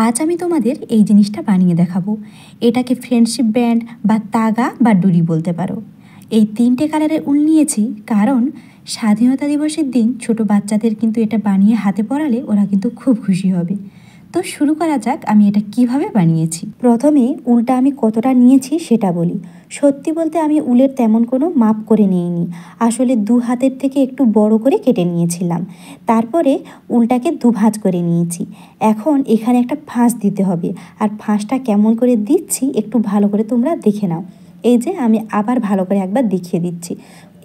আজ আমি তোমাদের এই জিনিসটা বানিয়ে দেখাবো। এটাকে ফ্রেন্ডশিপ ব্যান্ড বা তাগা বা ডুরি বলতে পারো। এই তিনটে কালারের উল নিয়েছি কারণ স্বাধীনতা দিবসের দিন ছোট বাচ্চাদের কিন্তু এটা বানিয়ে হাতে পরালে ওরা কিন্তু খুব খুশি হবে। তো শুরু করা যাক আমি এটা কিভাবে বানিয়েছি। প্রথমে উলটা আমি কতটা নিয়েছি সেটা বলি। সত্যি বলতে আমি উলের তেমন কোনো মাপ করে নিইনি, আসলে 2 হাতের থেকে একটু বড় করে কেটে নিয়েছিলাম। তারপরে উলটাকে দুভাঁজ করে নিয়েছি। এখন এখানে একটা ফাঁস দিতে হবে, আর ফাঁসটা কেমন করে দিচ্ছি একটু ভালো করে তোমরা দেখে নাও। এই যে আমি আবার ভালো করে একবার দেখিয়ে দিচ্ছি,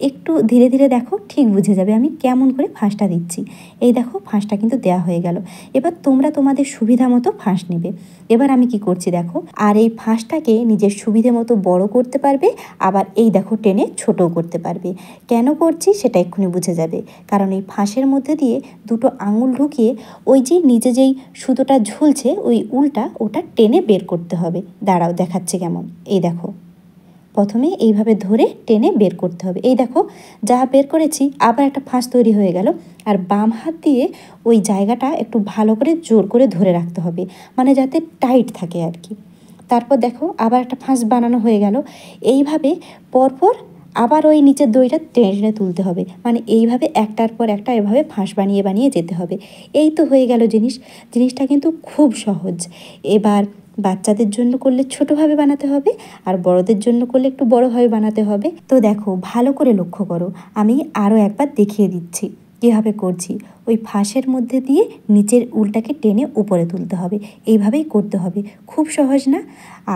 একটু ধীরে ধীরে দেখো, ঠিক বুঝে যাবে আমি কেমন করে ফাঁসটা দিচ্ছি। এই দেখো ফাঁসটা কিন্তু দেওয়া হয়ে গেল। এবার তোমরা তোমাদের সুবিধা মতো ফাঁস নেবে। এবার আমি কি করছি দেখো, আর এই ফাঁসটাকে নিজের সুবিধে মতো বড় করতে পারবে, আবার এই দেখো টেনে ছোটও করতে পারবে। কেন করছি সেটা এক্ষুনি বুঝে যাবে। কারণ এই ফাঁসের মধ্যে দিয়ে দুটো আঙুল ঢুকিয়ে ওই যে নিচে যেই সুতোটা ঝুলছে ওই উলটা ওটা টেনে বের করতে হবে। দাঁড়াও দেখাচ্ছে কেমন। এই দেখো, প্রথমে এইভাবে ধরে টেনে বের করতে হবে। এই দেখো যা বের করেছি, আবার একটা ফাঁস তৈরি হয়ে গেল। আর বাম হাত দিয়ে ওই জায়গাটা একটু ভালো করে জোর করে ধরে রাখতে হবে, মানে যাতে টাইট থাকে আর কি। তারপর দেখো আবার একটা ফাঁস বানানো হয়ে গেল। এইভাবে পরপর আবার ওই নিচের দড়িটা টেনে টেনে তুলতে হবে, মানে এইভাবে একটার পর একটা এভাবে ফাঁস বানিয়ে বানিয়ে যেতে হবে। এই তো হয়ে গেল জিনিসটা কিন্তু খুব সহজ। এবার বাচ্চাদের জন্য করলে ছোটোভাবে বানাতে হবে, আর বড়দের জন্য করলে একটু বড়োভাবে বানাতে হবে। তো দেখো ভালো করে লক্ষ্য করো, আমি আরও একবার দেখিয়ে দিচ্ছি কীভাবে করছি। ওই ফাঁসের মধ্যে দিয়ে নিচের উলটাকে টেনে উপরে তুলতে হবে, এইভাবেই করতে হবে। খুব সহজ না?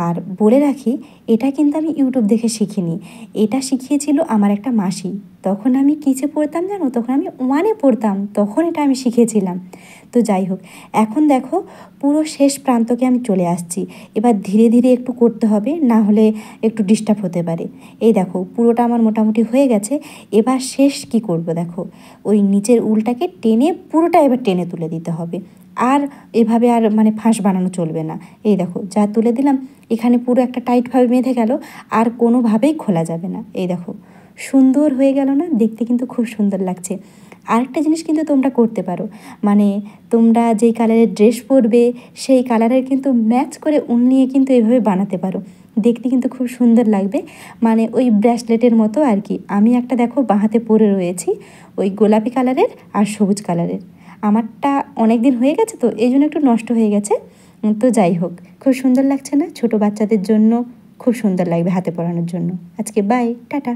আর বলে রাখি, এটা কিন্তু আমি ইউটিউব দেখে শিখিনি, এটা শিখিয়েছিল আমার একটা মাসি। তখন আমি কিসে পড়তাম জানো, তখন আমি 1-এ পড়তাম, তখন এটা আমি শিখেছিলাম। তো যাই হোক, এখন দেখো পুরো শেষ প্রান্তকে আমি চলে আসছি। এবার ধীরে ধীরে একটু করতে হবে, না হলে একটু ডিস্টার্ব হতে পারে। এই দেখো পুরোটা আমার মোটামুটি হয়ে গেছে। এবার শেষ কি করব দেখো, ওই নিচের উলটাকে টেনে পুরোটা এবার টেনে তুলে দিতে হবে। আর এভাবে আর মানে ফাঁস বানানো চলবে না। এই দেখো যা তুলে দিলাম, এখানে পুরো একটা টাইটভাবে বেঁধে গেল, আর কোনোভাবেই খোলা যাবে না। এই দেখো সুন্দর হয়ে গেল না? দেখতে কিন্তু খুব সুন্দর লাগছে। আরেকটা জিনিস কিন্তু তোমরা করতে পারো, মানে তোমরা যেই কালারের ড্রেস পরবে সেই কালারের কিন্তু ম্যাচ করে উল নিয়ে কিন্তু এইভাবে বানাতে পারো। দেখতে কিন্তু খুব সুন্দর লাগবে, মানে ওই ব্রেসলেটের মতো আর কি। আমি একটা দেখো বাঁ হাতে পরে রয়েছি, ওই গোলাপি কালারের আর সবুজ কালারের। আমারটা অনেক দিন হয়ে গেছে তো এই জন্য একটু নষ্ট হয়ে গেছে। তো যাই হোক, খুব সুন্দর লাগছে না? ছোট বাচ্চাদের জন্য খুব সুন্দর লাগবে হাতে পরানোর জন্য। আজকে বাই, টাটা।